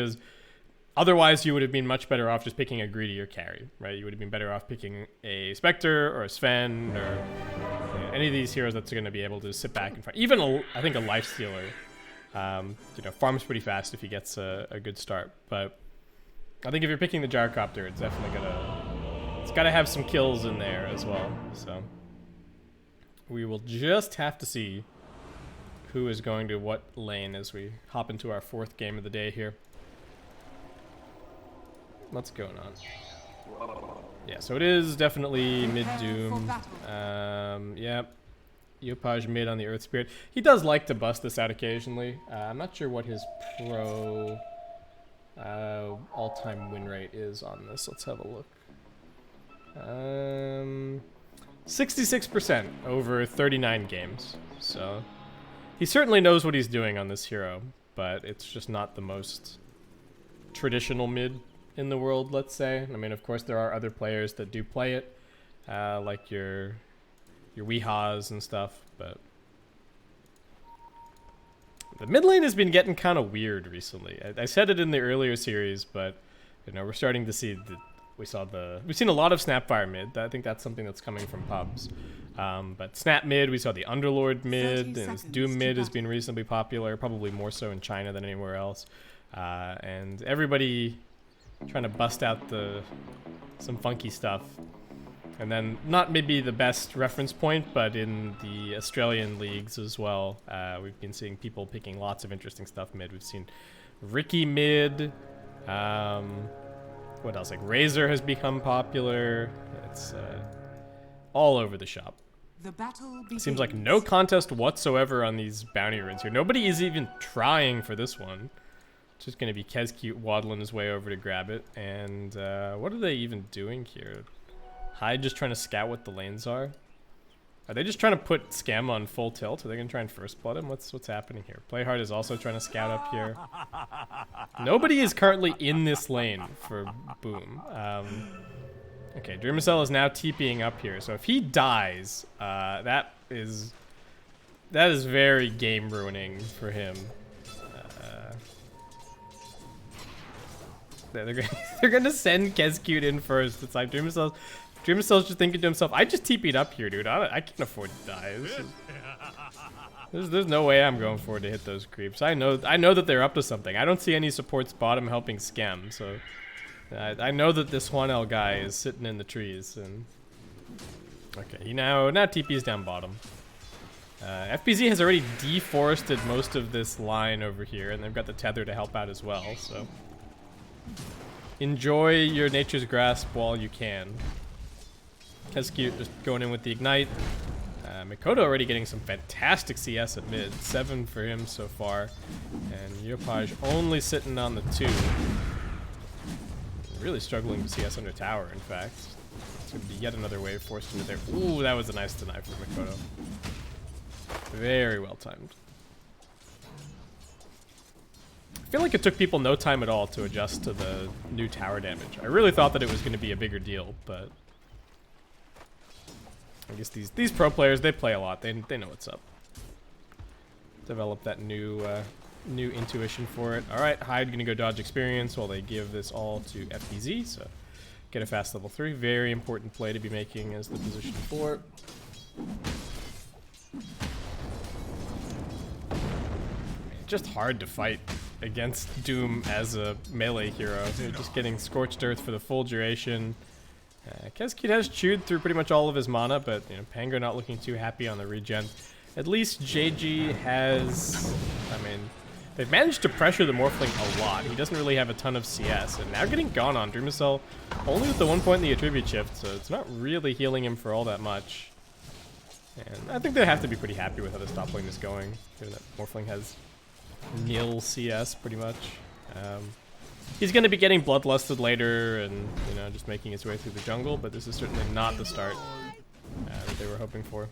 because otherwise you would have been much better off just picking a greedy or carry, right? You would have been better off picking a Spectre or a Sven or any of these heroes that's going to be able to sit back and fight. Even I think a Lifestealer, farms pretty fast if he gets a good start. But I think if you're picking the Gyrocopter, it's definitely it's got to have some kills in there as well. So we will just have to see who is going to what lane as we hop into our 4th game of the day here. What's going on? Yeah, so it is definitely mid-Doom. Yep. Yopaj mid on the Earth Spirit. He does like to bust this out occasionally. I'm not sure what his pro all-time win rate is on this. Let's have a look. 66% over 39 games. So he certainly knows what he's doing on this hero, but it's just not the most traditional mid in the world, let's say. I mean, of course, there are other players that do play it, like your Weehas and stuff, but the mid lane has been getting kind of weird recently. I said it in the earlier series, but we're starting to see we've seen a lot of Snapfire mid. I think that's something that's coming from pubs. But Snap mid, we saw the Underlord mid, and Doom mid has been reasonably popular, probably more so in China than anywhere else. And everybody trying to bust out some funky stuff. And then not maybe the best reference point, but in the Australian leagues as well, we've been seeing people picking lots of interesting stuff mid. We've seen Ricky mid. What else? Like Razor has become popular. It's all over the shop. The battle begins. Seems like no contest whatsoever on these bounty runes here. Nobody is even trying for this one. It's just going to be Kezcute waddling his way over to grab it. And what are they even doing here? Hyde just trying to scout what the lanes are? Are they just trying to put Scam on full tilt? Are they going to try and first blood him? What's happening here? Playhard is also trying to scout up here. Nobody is currently in this lane for Boom. Okay, Dreamcell is now TPing up here. So if he dies, that is very game ruining for him. They're gonna send Kezcute in first. It's like Dreamcell's just thinking to himself, I just TP'd up here, dude. I can't afford to die. There's no way I'm going forward to hit those creeps. I know that they're up to something. I don't see any supports bottom helping Scam, so I know that this 1L guy is sitting in the trees. And okay, he now TP's down bottom. FPZ has already deforested most of this line over here, and they've got the tether to help out as well. So enjoy your Nature's Grasp while you can. Kezcute just going in with the Ignite. Mikoto already getting some fantastic CS at mid. 7 for him so far. And Yopaj only sitting on the 2. Really struggling to CS under tower, in fact. It's going to be yet another wave forced into there. Ooh, that was a nice deny for Mikoto. Very well timed. I feel like it took people no time at all to adjust to the new tower damage. I really thought that it was going to be a bigger deal, but I guess these pro players, they play a lot. They know what's up. Develop that new intuition for it. All right, Hyde gonna go dodge experience while they give this all to FPZ. So get a fast level 3. Very important play to be making as the position 4. Just hard to fight against Doom as a melee hero. They're just getting Scorched Earth for the full duration. Kezcute has chewed through pretty much all of his mana, but Pango not looking too happy on the regen. At least JG has, they've managed to pressure the Morphling a lot. He doesn't really have a ton of CS, and now getting gone on Dreamcell only with the 1 point in the attribute shift, so it's not really healing him for all that much. And I think they have to be pretty happy with how this top lane is going, given that Morphling has nil CS pretty much. He's going to be getting bloodlusted later and just making his way through the jungle, but this is certainly not the start that they were hoping for.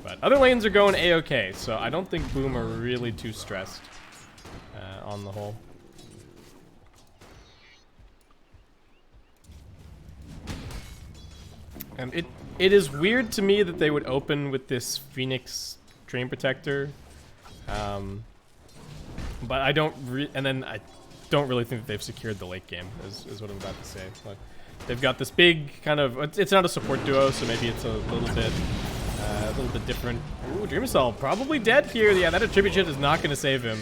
But other lanes are going a-okay, so I don't think Boom are really too stressed on the whole. And it is weird to me that they would open with this Phoenix Dream Protector. But I don't and then I don't really think that they've secured the late game, is what I'm about to say. Like, they've got this big kind of, it's not a support duo, so maybe it's a little bit different. Ooh, Dreamcell probably dead here. Yeah, that attribute shit is not going to save him.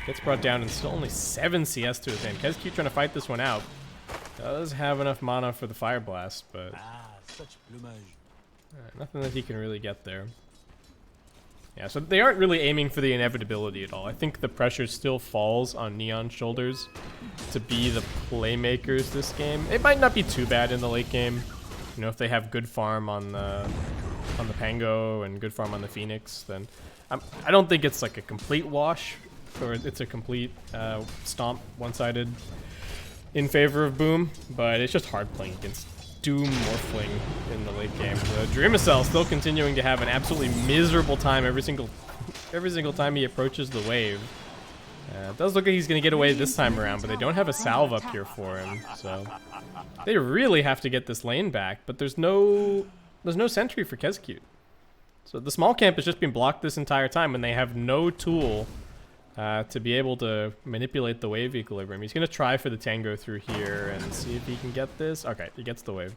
Gets brought down and still only 7 CS to his hand. Kezcute trying to fight this one out. Does have enough mana for the Fire Blast, but nothing that he can really get there. Yeah, so they aren't really aiming for the inevitability at all. I think the pressure still falls on Neon's shoulders to be the playmakers this game. It might not be too bad in the late game. You know, if they have good farm on the Pango and good farm on the Phoenix, then I don't think it's like a complete wash, or it's a complete stomp one-sided in favor of Boom, but it's just hard playing against Doom Morphling in the late game. Dreamcell still continuing to have an absolutely miserable time every single time he approaches the wave. It does look like he's going to get away this time around, but they don't have a salve up here for him, so they really have to get this lane back. But there's no sentry for Kezcute, so the small camp has just been blocked this entire time, and they have no tool to be able to manipulate the wave equilibrium. He's going to try for the tango through here and see if he can get this. Okay, he gets the wave.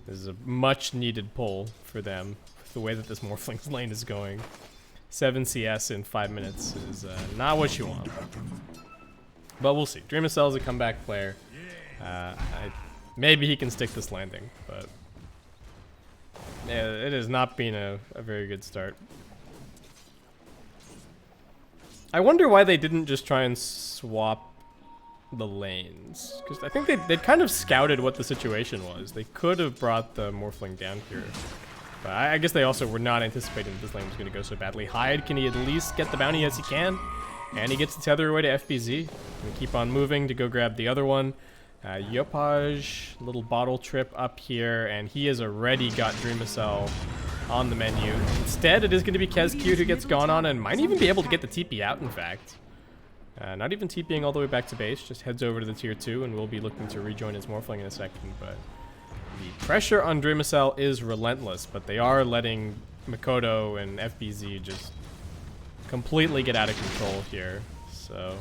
This is a much needed pull for them, the way that this Morphling's lane is going. 7 CS in 5 minutes is not what you want. But we'll see. Dreamcell is a comeback player. Maybe he can stick this landing, but yeah, it has not been a very good start. I wonder why they didn't just try and swap the lanes, because I think they'd kind of scouted what the situation was. They could have brought the Morphling down here, but I guess they also were not anticipating that this lane was going to go so badly. Hyde, can he at least get the bounty as he can? And he gets the tether away to FBZ. Gonna keep on moving to go grab the other one. Yopaj, little bottle trip up here, and he has already got Dreamcell on the menu. Instead, it is going to be Kezcute who gets gone on and might even be able to get the TP out, in fact. Not even TPing all the way back to base, just heads over to the tier 2 and will be looking to rejoin his Morphling in a second. But the pressure on Dreamcell is relentless, but they are letting Mikoto and FBZ just completely get out of control here. So,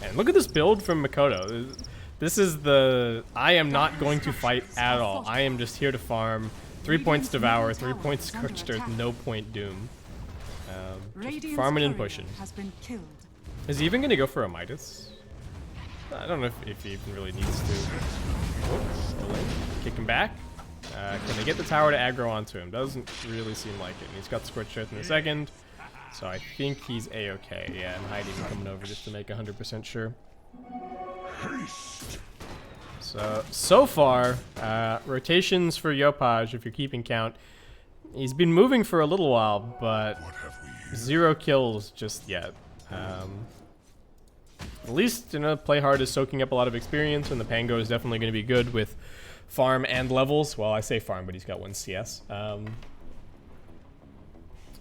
and look at this build from Mikoto. This is the, I am not going to fight at all. I am just here to farm. 3 points Devour, 3 points Scorched Earth, no point Doom. Just farming and pushing. Is he even going to go for a Midas? I don't know if he even really needs to. Kick him back. Can they get the tower to aggro onto him? Doesn't really seem like it. And he's got Scorched Earth in a second. So I think he's A-okay. Yeah, and Hyde even coming over just to make 100% sure. So far, rotations for Yopaj, if you're keeping count, he's been moving for a little while, but 0 kills just yet. At least, you know, Play Hard is soaking up a lot of experience, and the Pango is definitely going to be good with farm and levels. Well, I say farm, but he's got 1 CS.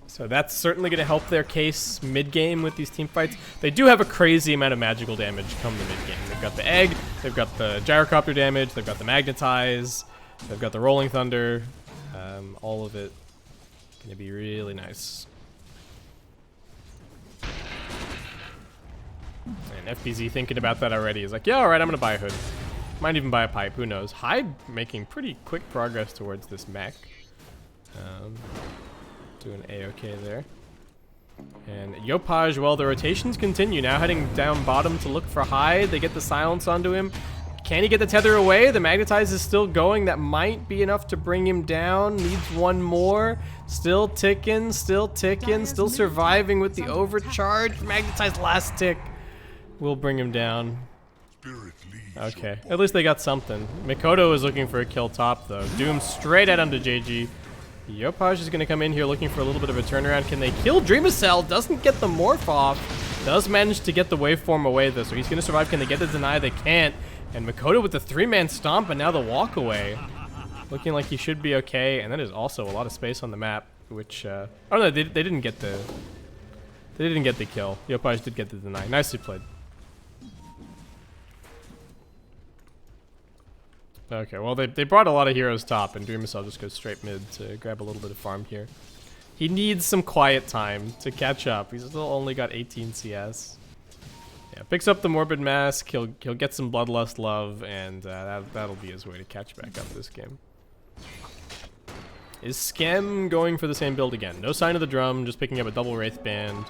So that's certainly going to help their case mid-game with these team fights. They do have a crazy amount of magical damage come the mid-game. They've got the Egg, they've got the Gyrocopter damage, they've got the Magnetize, they've got the Rolling Thunder. All of it going to be really nice. And FBZ thinking about that already. He's like, yeah, alright, I'm going to buy a hood. Might even buy a pipe, who knows. Hyde making pretty quick progress towards this mech. Doing A-okay there. And Yopaj, well, the rotations continue. Now heading down bottom to look for Hyde. They get the silence onto him. Can he get the tether away? The Magnetize is still going. That might be enough to bring him down. Needs one more. Still ticking, still surviving with the overcharge. Magnetize last tick will bring him down. Okay, at least they got something. Mikoto is looking for a kill top, though. Doom straight at him to JG. Yopaj is going to come in here looking for a little bit of a turnaround. Can they kill Dreamcell? Doesn't get the morph off. Does manage to get the waveform away, though, so he's going to survive. Can they get the deny? They can't. And Mikoto with the 3-man stomp and now the walk away. Looking like he should be okay. And that is also a lot of space on the map, which... oh, no, they didn't get the... They didn't get the kill. Yopaj did get the deny. Nicely played. Okay, well, they brought a lot of heroes top, and Dreamcell just goes straight mid to grab a little bit of farm here. He needs some quiet time to catch up. He's still only got 18 CS. Yeah, picks up the Morbid Mask. He'll get some Bloodlust love, and that'll be his way to catch back up this game. Is Skem going for the same build again? No sign of the drum, just picking up a double Wraith Band.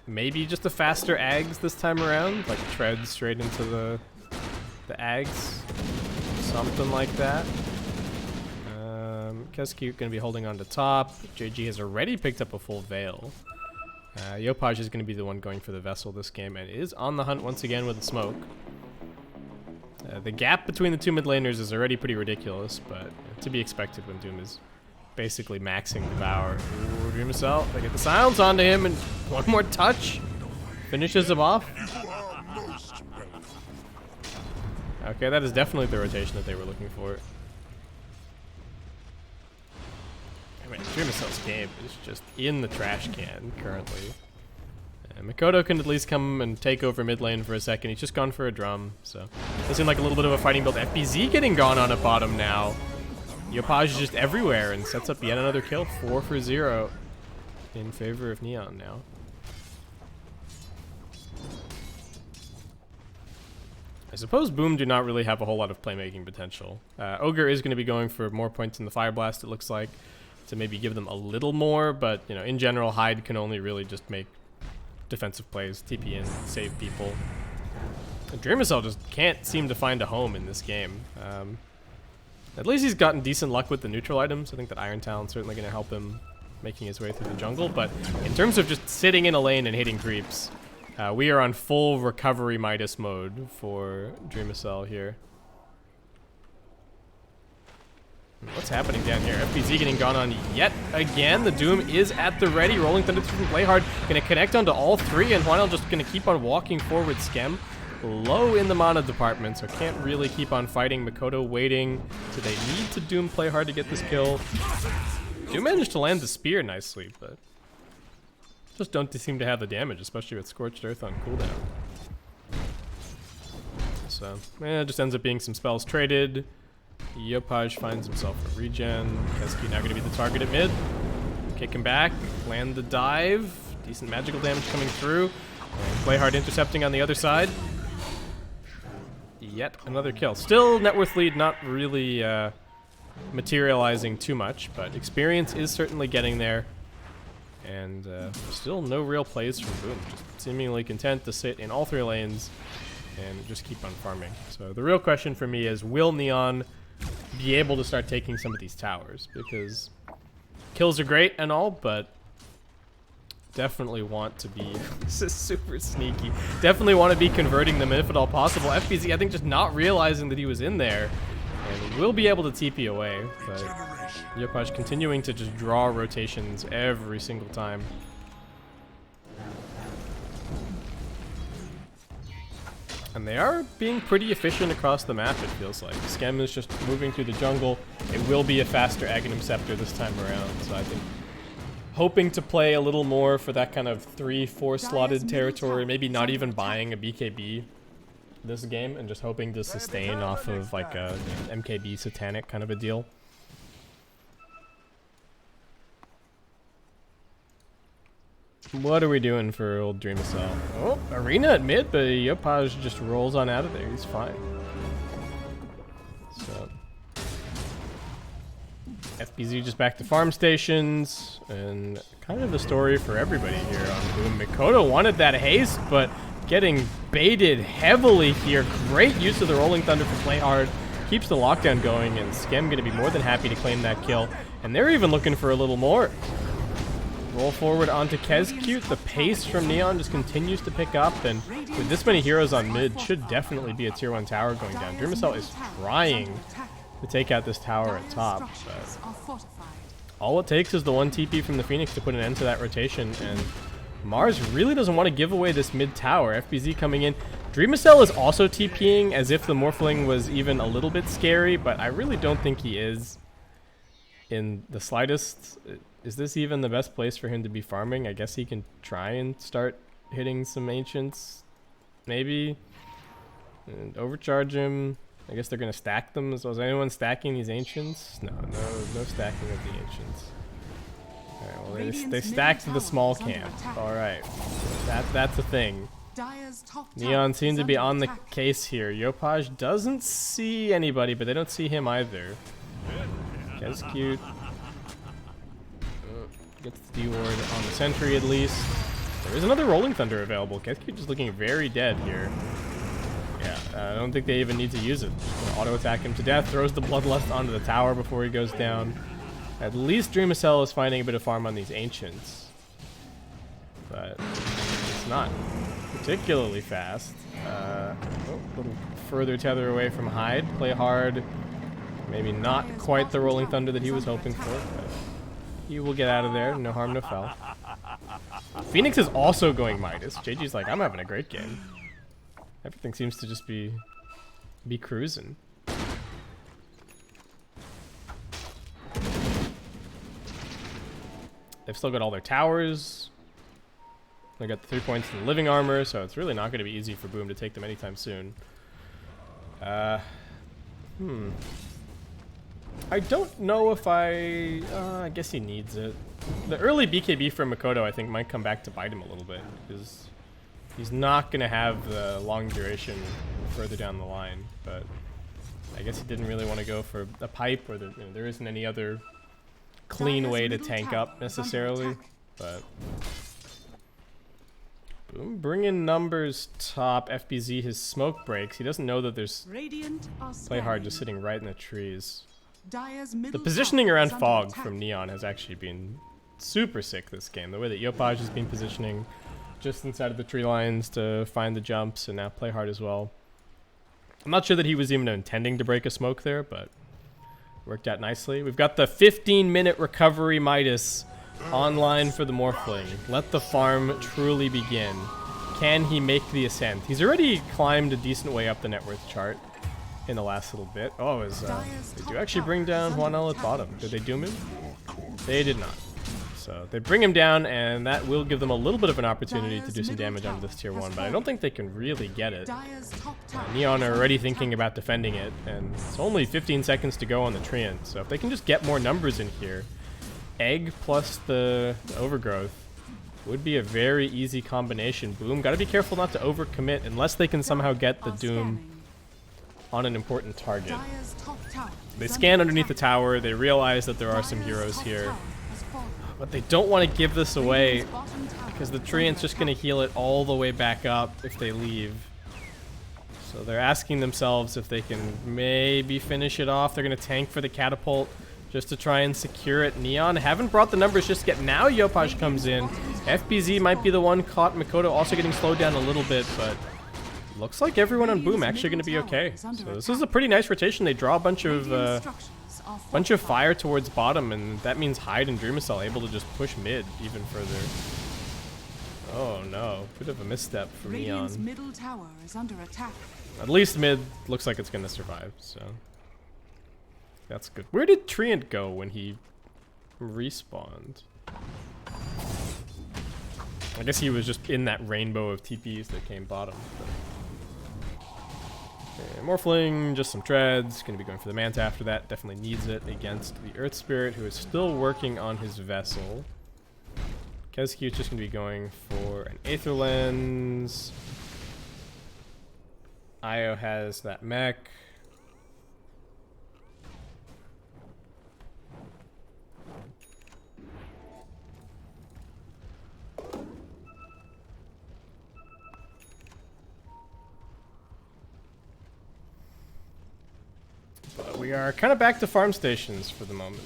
Maybe just a faster Ags this time around, like tread straight into the Ags. Something like that. Keskute going to be holding on to top. JG has already picked up a full Veil. Yopaj is going to be the one going for the Vessel this game and is on the hunt once again with the smoke. The gap between the two mid laners is already pretty ridiculous, but to be expected when Doom is basically maxing Devour. Ooh, Dreamcell, they get the silence onto him, and one more touch finishes him off. Okay, that is definitely the rotation that they were looking for. I mean, Dreamcell's game is just in the trash can currently. Mikoto can at least come and take over mid lane for a second. He's just gone for a drum, so this seems like a little bit of a fighting build. FBZ getting gone on at bottom now. Yopaj is just everywhere and sets up yet another kill. 4 for 0 in favor of Neon now. I suppose Boom do not really have a whole lot of playmaking potential. Ogre is going to be going for more points in the Fire Blast, it looks like, to maybe give them a little more, but you know, in general, Hyde can only really just make defensive plays, TP in, save people. Dreamcell just can't seem to find a home in this game. At least he's gotten decent luck with the neutral items. I think that Iron Talon's certainly going to help him making his way through the jungle, but in terms of just sitting in a lane and hitting creeps, we are on full recovery Midas mode for Dreamcell here. What's happening down here? FBZ getting gone on yet again. The Doom is at the ready. Rolling Thunder from Playhard. Going to connect onto all three, and Huanel just going to keep on walking forward. Skem low in the mana department, so can't really keep on fighting. Mikoto waiting. So they need to Doom Playhard to get this kill. Doom managed to land the spear nicely, but just don't seem to have the damage, especially with Scorched Earth on cooldown. So, just ends up being some spells traded. Yopaj finds himself a regen. Keskute now going to be the target at mid. Kick him back, land the dive. Decent magical damage coming through. And Playhard intercepting on the other side. Yet another kill. Still net worth lead, not really materializing too much, but experience is certainly getting there. And still no real plays from Boom. Just seemingly content to sit in all three lanes and just keep on farming. So the real question for me is, will Neon be able to start taking some of these towers? Because kills are great and all, but definitely want to be this is super sneaky, definitely want to be converting them if at all possible. FBZ I think just not realizing that he was in there and will be able to TP away, but Yopaj continuing to just draw rotations every single time. And they are being pretty efficient across the map, it feels like. Skem is just moving through the jungle. It will be a faster Aghanim Scepter this time around, so I think hoping to play a little more for that kind of 3-4 slotted territory, maybe not even buying a BKB this game, and just hoping to sustain off of like a MKB Satanic kind of a deal. What are we doing for old Dreamcell? Oh, Arena at mid, but Yopaj just rolls on out of there. He's fine. So FBZ just back to farm stations, and kind of the story for everybody here on Boom. Mikoto wanted that haste, but getting baited heavily here. Great use of the Rolling Thunder for Playhard. Keeps the lockdown going, and Skem going to be more than happy to claim that kill. And they're even looking for a little more. Roll forward onto Keskute. The pace from Neon just continues to pick up, and with this many heroes on mid, should definitely be a tier 1 tower going down. Dreamcell is trying to take out this tower at top, but all it takes is the one TP from the Phoenix to put an end to that rotation, and Mars really doesn't want to give away this mid tower. FBZ coming in. Dreamcell is also TPing as if the Morphling was even a little bit scary, but I really don't think he is in the slightest. Is this even the best place for him to be farming? I guess he can try and start hitting some Ancients, maybe, and overcharge him. I guess they're gonna stack them. So is anyone stacking these ancients? No stacking of the ancients. Alright, well they stacked the small camp. Alright. That's a thing. Neon seemed to be on the case here. Yopaj doesn't see anybody, but they don't see him either. Kescute gets the D-ward on the sentry at least. There is another Rolling Thunder available. Kescute just looking very dead here. Yeah, I don't think they even need to use it. Just gonna auto-attack him to death, throws the Bloodlust onto the tower before he goes down. At least Dreamacell is finding a bit of farm on these Ancients. But it's not particularly fast. A little further tether away from Hyde. Play hard. Maybe not quite the Rolling Thunder that he was hoping for, but he will get out of there. No harm, no foul. Phoenix is also going Midas. JG's like, I'm having a great game. Everything seems to just be cruising. They've still got all their towers. They got the 3 points in the living armor, so it's really not going to be easy for Boom to take them anytime soon. I don't know if I guess he needs it. The early BKB from Makoto I think might come back to bite him a little bit, because he's not going to have the long duration further down the line, but I guess he didn't really want to go for a pipe, or there isn't any other clean way to tank up necessarily, but Boom bringing numbers top. FBZ, his smoke breaks. He doesn't know that there's play hard just sitting right in the trees. The positioning around Fog from Neon has actually been super sick this game. The way that Yopaj has been positioning just inside of the tree lines to find the jumps, and now play hard as well. I'm not sure that he was even intending to break a smoke there, but worked out nicely. We've got the 15-minute recovery Midas online for the Morphling. Let the farm truly begin. Can he make the ascent? He's already climbed a decent way up the net worth chart in the last little bit. Oh, they do actually bring down Juanel at bottom. Did they doom him? They did not. So they bring him down, and that will give them a little bit of an opportunity to do some damage onto this tier 1, but I don't think they can really get it. Neon are already thinking about defending it, and it's only 15 seconds to go on the Treant, so if they can just get more numbers in here, Egg plus the Overgrowth would be a very easy combination. Boom, gotta be careful not to overcommit unless they can somehow get the Doom on an important target. They scan underneath the tower, they realize that there are some heroes here, but they don't want to give this away because the Treant's just going to heal it all the way back up if they leave. So they're asking themselves if they can maybe finish it off. They're going to tank for the catapult just to try and secure it. Neon haven't brought the numbers just yet. Now Yopaj comes in. FBZ might be the one caught. Makoto also getting slowed down a little bit, but looks like everyone on Boom actually going to be okay. So this is a pretty nice rotation. They draw a bunch of fire towards bottom, and that means Hyde and Dreamacell able to just push mid even further. Oh no, bit of a misstep from Neon. Middle tower is under attack. At least mid looks like it's going to survive, so that's good. Where did Treant go when he respawned? I guess he was just in that rainbow of TPs that came bottom. Okay, Morphling, just some treads. Gonna be going for the Manta after that. Definitely needs it against the Earth Spirit, who is still working on his vessel. Kescute's just gonna be going for an Aether Lens. Io has that mech. But we are kind of back to farm stations for the moment.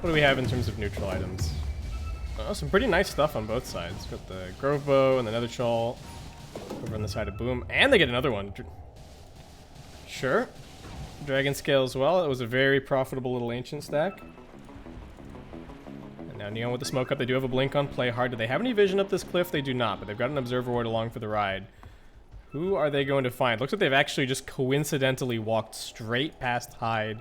What do we have in terms of neutral items? Some pretty nice stuff on both sides. Got the Grove Bow and the Nether Shawl over on the side of Boom, and they get another one. Sure. Dragon Scale as well. It was a very profitable little ancient stack. And now Neon with the smoke up. They do have a blink on play hard. Do they have any vision up this cliff? They do not, but they've got an observer ward along for the ride. Who are they going to find? Looks like they've actually just coincidentally walked straight past Hyde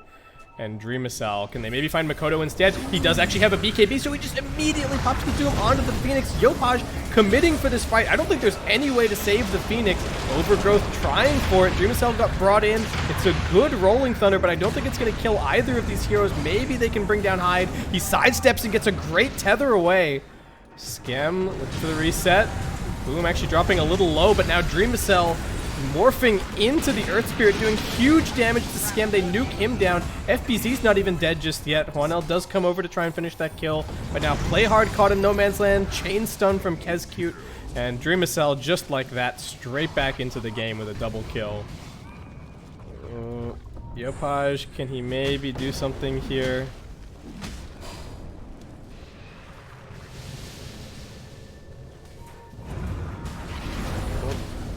and Dreamcell. Can they maybe find Makoto instead? He does actually have a BKB, so he just immediately pops the Doom onto the Phoenix. Yopaj committing for this fight. I don't think there's any way to save the Phoenix. Overgrowth trying for it. Dreamcell got brought in. It's a good Rolling Thunder, but I don't think it's going to kill either of these heroes. Maybe they can bring down Hyde. He sidesteps and gets a great tether away. Skem looks for the reset. Boom actually dropping a little low, but now Dreamcell morphing into the Earth Spirit, doing huge damage to Skem. They nuke him down. FBZ's not even dead just yet. Juanel does come over to try and finish that kill, but now Play Hard caught in no man's land. Chain stun from Kezcute, and Dreamcell just like that, straight back into the game with a double kill. Yopaj, can he maybe do something here?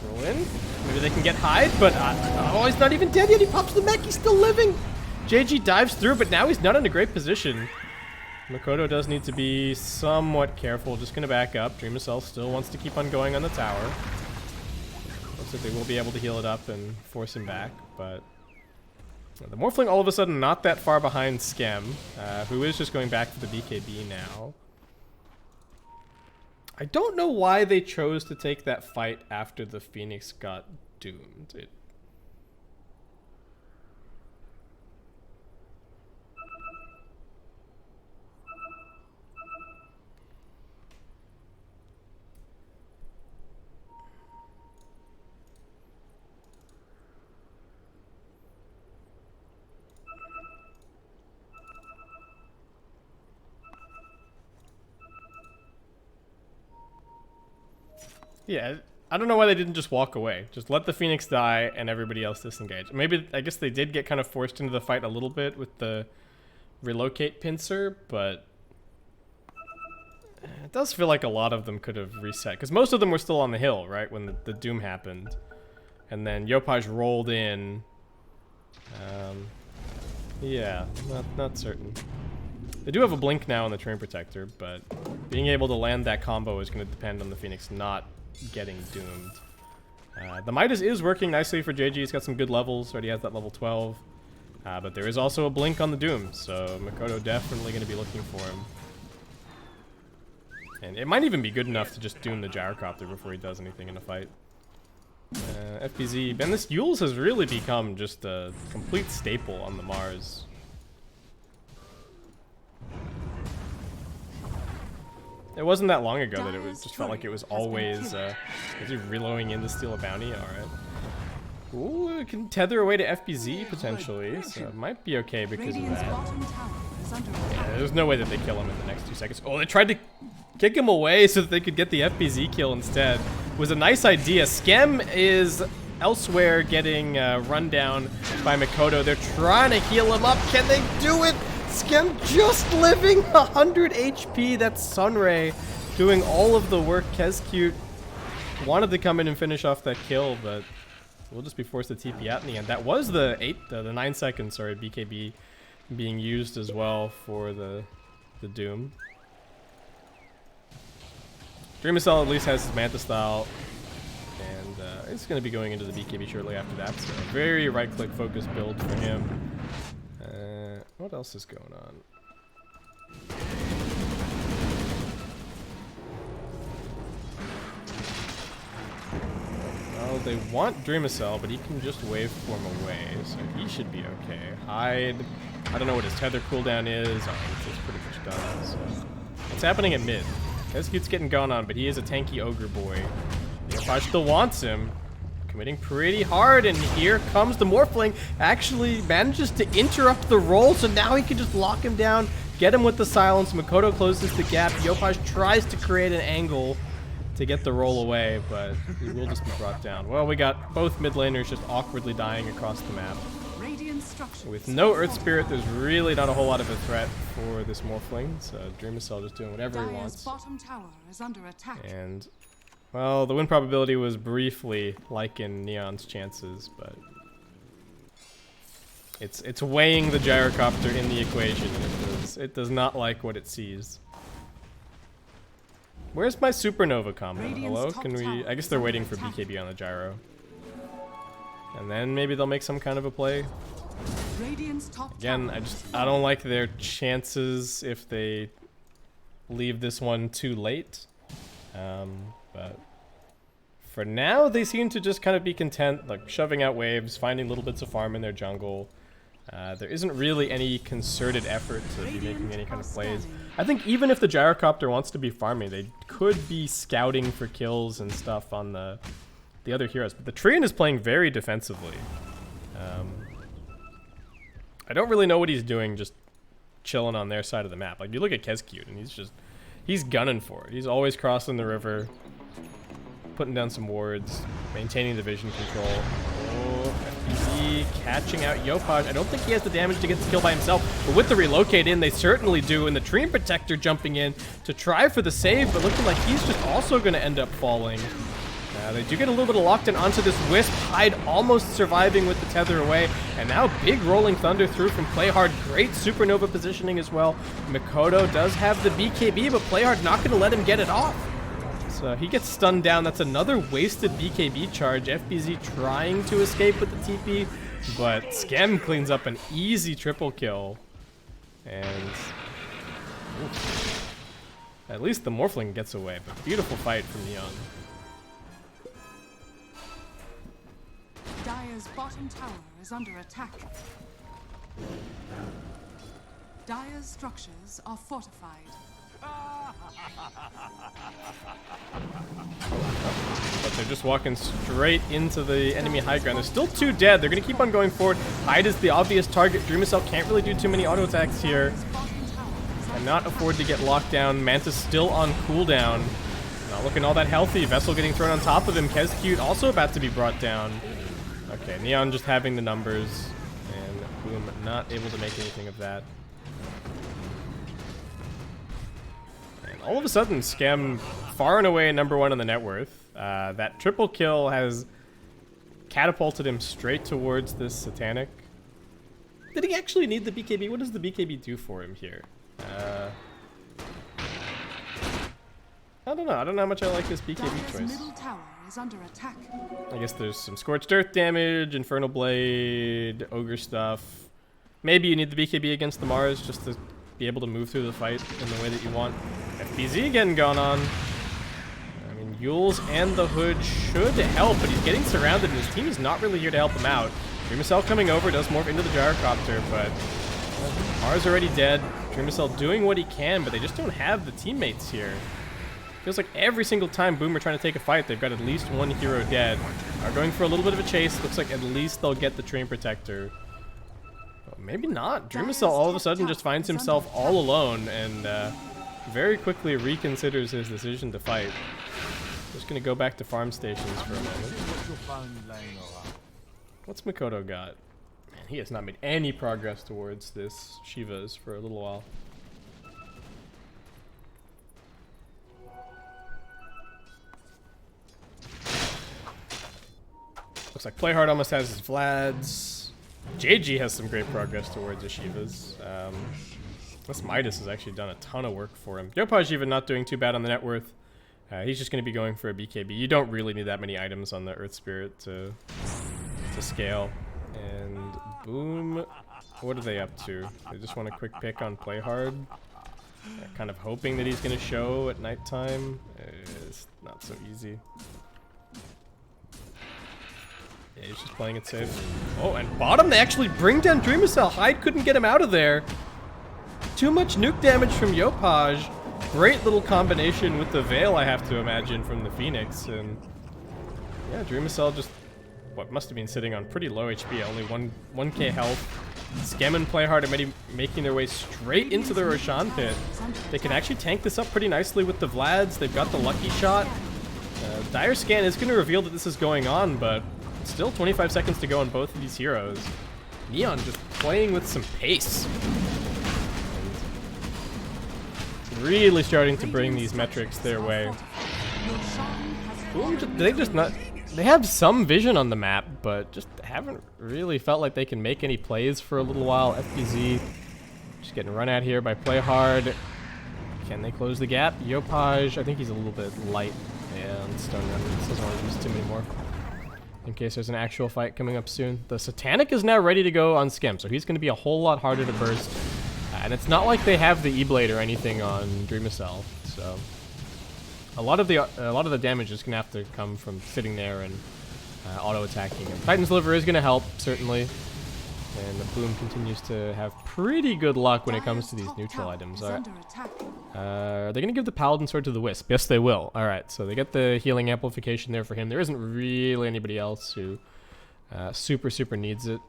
Roll in. Maybe they can get Hyde, but oh, he's not even dead yet. He pops the mech. He's still living. JG dives through, but now he's not in a great position. Makoto does need to be somewhat careful. Just going to back up. Dreamcell still wants to keep on going on the tower. Looks like they will be able to heal it up and force him back, but the Morphling all of a sudden not that far behind Skem, who is just going back for the BKB now. I don't know why they chose to take that fight after the Phoenix got doomed. Yeah, I don't know why they didn't just walk away. Just let the Phoenix die and everybody else disengage. Maybe, I guess they did get kind of forced into the fight a little bit with the relocate pincer, but it does feel like a lot of them could have reset. Because most of them were still on the hill, right, when the doom happened. And then Yopaj rolled in. Yeah, not certain. They do have a blink now on the Train Protector, but being able to land that combo is going to depend on the Phoenix not getting doomed. The Midas is working nicely for JG. He's got some good levels. Already has that level 12. But there is also a blink on the Doom, so Makoto definitely going to be looking for him. And it might even be good enough to just doom the Gyrocopter before he does anything in a fight. FBZ. And this Yules has really become just a complete staple on the Mars. It wasn't that long ago that it was just felt like it was always is he reloading in to steal a bounty? Alright. Ooh, it can tether away to FBZ potentially, so it might be okay because of that. Yeah, there's no way that they kill him in the next 2 seconds. Oh, they tried to kick him away so that they could get the FBZ kill instead. It was a nice idea. Skem is elsewhere getting run down by Makoto. They're trying to heal him up. Can they do it? Skem just living 100 HP. That's Sunray doing all of the work. Kezcute wanted to come in and finish off that kill, but we'll just be forced to TP out in the end. That was the 9 seconds, sorry, BKB being used as well for the Doom. Dreamcell at least has his Manta style, and it's going to be going into the BKB shortly after that, so very right-click focused build for him. What else is going on? Well, they want Dreamcell, but he can just waveform away, so he should be okay. Hyde, I don't know what his tether cooldown is. Oh, it's pretty much done. So. What's happening at mid? Kezcute's getting going on, but he is a tanky ogre boy. Yopaj still wants him. Committing pretty hard, and here comes the Morphling. Actually manages to interrupt the roll, so now he can just lock him down, get him with the silence. Makoto closes the gap. Yopaj tries to create an angle to get the roll away, but he will just be brought down. Well, we got both mid laners just awkwardly dying across the map. With no Earth Spirit, there's really not a whole lot of a threat for this Morphling, so Dreamcell just doing whatever he wants. Bottom tower is under attack. And well, the win probability was briefly like in Neon's chances, but it's weighing the Gyrocopter in the equation, and it does not like what it sees. Where's my Supernova combo? Hello? Can we... I guess they're waiting for BKB on the Gyro. And then maybe they'll make some kind of a play. Radiant's top Again, tower I don't like their chances if they leave this one too late. But for now, they seem to just kind of be content, like shoving out waves, finding little bits of farm in their jungle. There isn't really any concerted effort to be making any kind of plays. I think even if the gyrocopter wants to be farming, they could be scouting for kills and stuff on the other heroes. But the Treant is playing very defensively. I don't really know what he's doing, just chilling on their side of the map. Like, you look at Kezcute, and he's gunning for it. He's always crossing the river, putting down some wards, maintaining the vision control. Oh, FPZ catching out Yopaj. I don't think he has the damage to get the kill by himself, but with the relocate in, they certainly do, and the Treant Protector jumping in to try for the save, but looking like he's just also going to end up falling. They do get a little bit of locked in onto this Wisp. Hyde almost surviving with the tether away. And now big rolling thunder through from Playhard. Great supernova positioning as well. Mikoto does have the BKB, but Playhard not going to let him get it off. So he gets stunned down. That's another wasted BKB charge. FBZ trying to escape with the TP, but Skem cleans up an easy triple kill. And at least the Morphling gets away, but beautiful fight from Neon. Dire's bottom tower is under attack. Dire's structures are fortified. But they're just walking straight into the enemy high ground. There's still 2 dead. They're going to keep on going forward. Hyde is the obvious target. Dreamcell can't really do too many auto attacks here. Cannot afford to get locked down. Manta's still on cooldown. Not looking all that healthy. Vessel getting thrown on top of him. Kezcute also about to be brought down. Okay, Neon just having the numbers, and Boom not able to make anything of that. And all of a sudden, Skem far and away #1 on the net worth. That triple kill has catapulted him straight towards this Satanic. Did he actually need the BKB? What does the BKB do for him here? I don't know. I don't know how much I like this BKB choice. Middle tower is under attack. I guess there's some Scorched Earth damage, Infernal Blade, Ogre stuff. Maybe you need the BKB against the Mars just to be able to move through the fight in the way that you want. FBZ getting gone on. I mean, Yules and the Hood should help, but he's getting surrounded, and his team is not really here to help him out. Dreamcell coming over, does morph into the Gyrocopter, but Mars already dead. Dreamcell doing what he can, but they just don't have the teammates here. Feels like every single time Boom are trying to take a fight, they've got at least one hero dead. Are going for a little bit of a chase. Looks like at least they'll get the Treant Protector. But maybe not. Dreamcell all of a sudden just finds himself all alone and very quickly reconsiders his decision to fight. Just going to go back to farm stations for a moment. What's Mikoto got? Man, he has not made any progress towards this Shiva's for a little while. Looks like Playhard almost has his Vlads. JG has some great progress towards the Shivas. This Midas has actually done a ton of work for him. Yopaj even not doing too bad on the net worth. He's just going to be going for a BKB. You don't really need that many items on the Earth Spirit to scale. And Boom, what are they up to? They just want a quick pick on Playhard. Kind of hoping that he's going to show at nighttime. It's not so easy. Yeah, he's just playing it safe. Oh, and bottom, they actually bring down Dreamcell. Hyde couldn't get him out of there. Too much nuke damage from Yopaj. Great little combination with the Veil, I have to imagine, from the Phoenix. And yeah, Dreamcell just, what must have been sitting on pretty low HP, only 1k health. Skem and Playhard are making their way straight into the Roshan pit. They can actually tank this up pretty nicely with the Vlads. They've got the lucky shot. Dire Scan is going to reveal that this is going on, but still 25 seconds to go on both of these heroes. Neon just playing with some pace. And really starting to bring these metrics their way. They have some vision on the map, but just haven't really felt like they can make any plays for a little while. FPZ just getting run at here by Playhard. Can they close the gap? Yopaj, I think he's a little bit light and Stone Runners doesn't want to use too many more. in case there's an actual fight coming up soon. The Satanic is now ready to go on Skem, so he's going to be a whole lot harder to burst. And it's not like they have the E-Blade or anything on Dreamacell, so a lot of the damage is going to have to come from sitting there and auto-attacking him. Titan's Liver is going to help, certainly. And the Boom continues to have pretty good luck when it comes to these neutral items. Are they going to give the Paladin Sword to the Wisp? Yes, they will. Alright, so they get the healing amplification there for him. There isn't really anybody else who super needs it.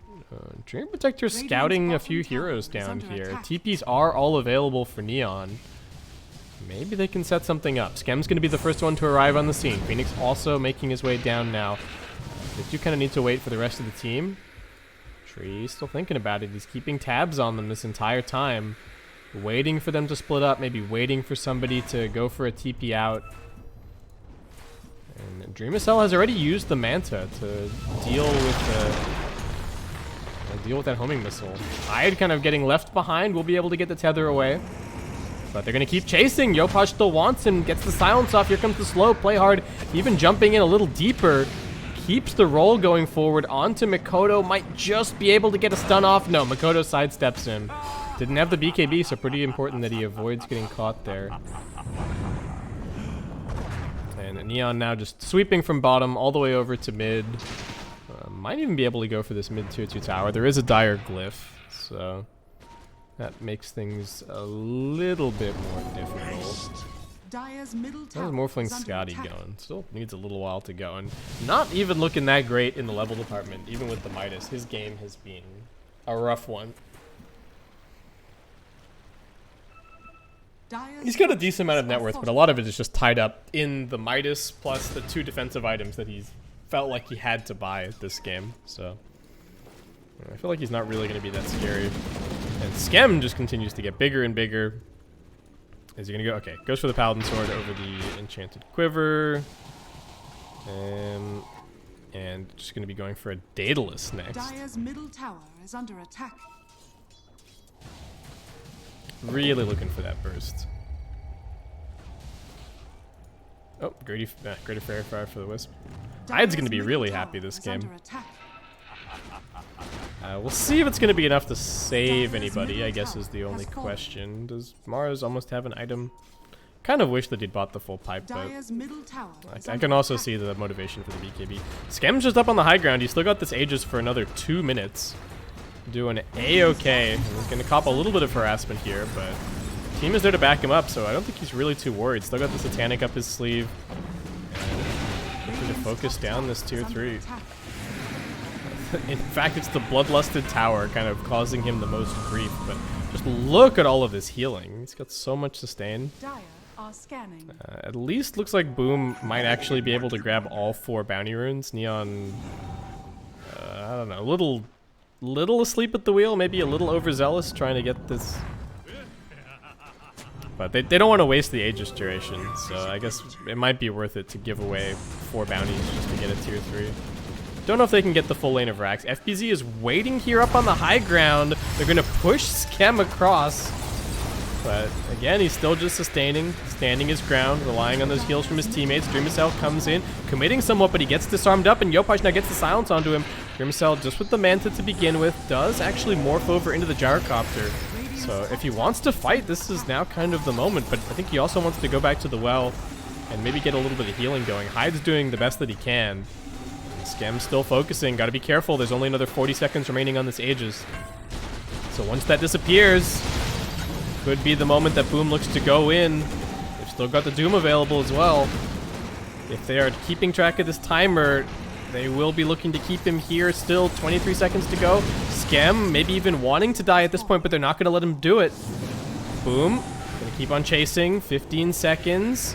Dream Protector scouting a few heroes down here. TPs are all available for Neon. Maybe they can set something up. Skem's going to be the first one to arrive on the scene. Phoenix also making his way down now. They do kind of need to wait for the rest of the team. Tree's still thinking about it. He's keeping tabs on them this entire time. Waiting for them to split up. Maybe waiting for somebody to go for a TP out. And Dreamacell has already used the Manta to deal with that homing missile. Hyde kind of getting left behind. We'll be able to get the tether away. But they're going to keep chasing. Yopaj still wants him. Gets the silence off. Here comes the slow. Play hard. Even jumping in a little deeper. Keeps the roll going forward onto Mikoto. Might just be able to get a stun off. No, Mikoto sidesteps him. Didn't have the BKB, so pretty important that he avoids getting caught there. And Neon now just sweeping from bottom all the way over to mid. Might even be able to go for this mid tier 2 tower. There is a dire glyph, so that makes things a little bit more difficult. Dire's middle How's tower Morphling is under Scotty attack. going? Still needs a little while to go, and not even looking that great in the level department, even with the Midas. His game has been a rough one. Dire's He's got a decent amount of net worth, but a fortified. lot of it is just tied up in the Midas plus the 2 defensive items that he's felt like he had to buy this game. So I feel like he's not really going to be that scary. And Skem just continues to get bigger and bigger. Is he going to go? Okay, goes for the Paladin Sword over the Enchanted Quiver. And just going to be going for a Daedalus next. Dire's middle tower is under attack. Really looking for that burst. Oh, Greater Fairy Fire for the Wisp. Hyde's going to be Dire's really middle happy tower this is game. under attack. We'll see if it's going to be enough to save Dire's anybody, middle I guess tower is the only has fallen. question. Does Mars almost have an item? Kind of wish that he'd bought the full pipe, but Dire's middle tower is I under can also attack. see the motivation for the BKB. Skem's just up on the high ground. He's still got this Aegis for another 2 minutes. Doing A-okay. He's going to cop a little bit of harassment here, but team is there to back him up, so I don't think he's really too worried. Still got the Satanic up his sleeve. And looking to focus down this tier 3. In fact, it's the Bloodlusted Tower kind of causing him the most grief, but just look at all of his healing. He's got so much sustain. Dire are scanning. At least looks like Boom might actually be able to grab all 4 bounty runes. Neon, I don't know, a little asleep at the wheel, maybe a little overzealous trying to get this. But they don't want to waste the Aegis duration, so I guess it might be worth it to give away 4 bounties just to get a tier 3. Don't know if they can get the full lane of racks. FBZ is waiting here up on the high ground. They're going to push Skem across. But again, he's still just standing his ground, relying on those heals from his teammates. Dreamacell comes in, committing somewhat, but he gets disarmed up, and Yopaj now gets the silence onto him. Dreamacell, just with the Manta to begin with, does actually morph over into the Gyrocopter. So if he wants to fight, this is now kind of the moment, but I think he also wants to go back to the well and maybe get a little bit of healing going. Hyde's doing the best that he can. Skem's still focusing. Gotta be careful. There's only another 40 seconds remaining on this Aegis. So once that disappears, could be the moment that Boom looks to go in. They've still got the Doom available as well. If they are keeping track of this timer, they will be looking to keep him here. Still 23 seconds to go. Skem maybe even wanting to die at this point, but they're not going to let him do it. Boom. Going to keep on chasing. 15 seconds.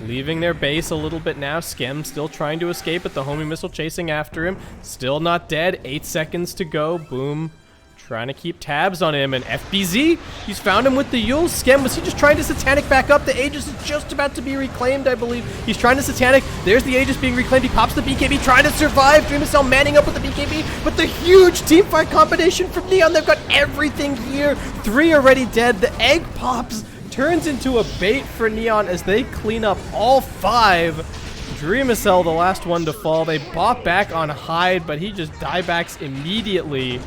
Leaving their base a little bit now. Skem still trying to escape, but the homing missile chasing after him. Still not dead. 8 seconds to go. Boom. Trying to keep tabs on him. And FBZ, he's found him with the Yule. Skem, was he just trying to Satanic back up? The Aegis is just about to be reclaimed, I believe. He's trying to Satanic. There's the Aegis being reclaimed. He pops the BKB, trying to survive. Dreamacell manning up with the BKB, but the huge teamfight combination from Neon. They've got everything here. 3 already dead. The egg pops, turns into a bait for Neon as they clean up all 5. Dreamicell, the last one to fall. They bought back on Hyde, but he just diebacks immediately.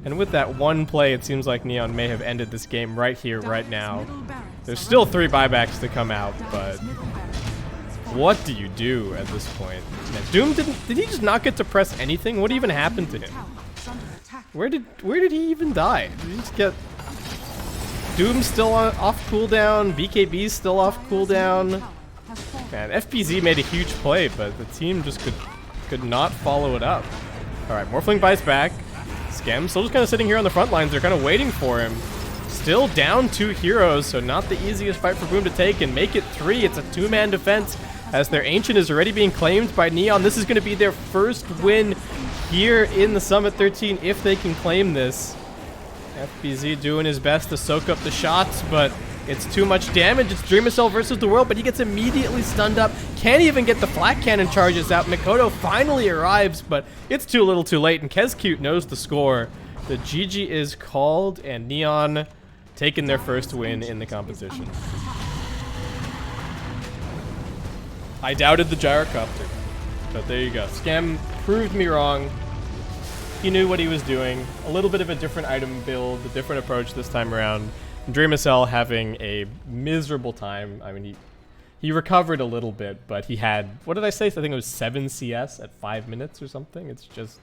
And with that one play, it seems like Neon may have ended this game right here, right now. There's still 3 buybacks to come out, but what do you do at this point? Man, Doom did he just not get to press anything? What even happened to him? Where did he even die? Did he just get Doom still off cooldown? BKB's still off cooldown? Man, FPZ made a huge play, but the team just could not follow it up. All right, Morphling buys back. Scam still just kind of sitting here on the front lines. They're kind of waiting for him. Still down 2 heroes, so not the easiest fight for Boom to take and make it 3. It's a 2-man defense as their Ancient is already being claimed by Neon. This is going to be their first win here in the Summit 13 if they can claim this. FBZ doing his best to soak up the shots, but it's too much damage. It's Dreamicell versus the world, but he gets immediately stunned up. Can't even get the flat cannon charges out. Mikoto finally arrives, but it's too little too late, and Kezcute knows the score. The GG is called, and Neon taking their first win in the competition. I doubted the gyrocopter, but there you go. Scam proved me wrong. He knew what he was doing. A little bit of a different item build, a different approach this time around. Dreamicell having a miserable time. I mean, he recovered a little bit, but he had, what did I say? I think it was 7 CS at 5 minutes or something. It's just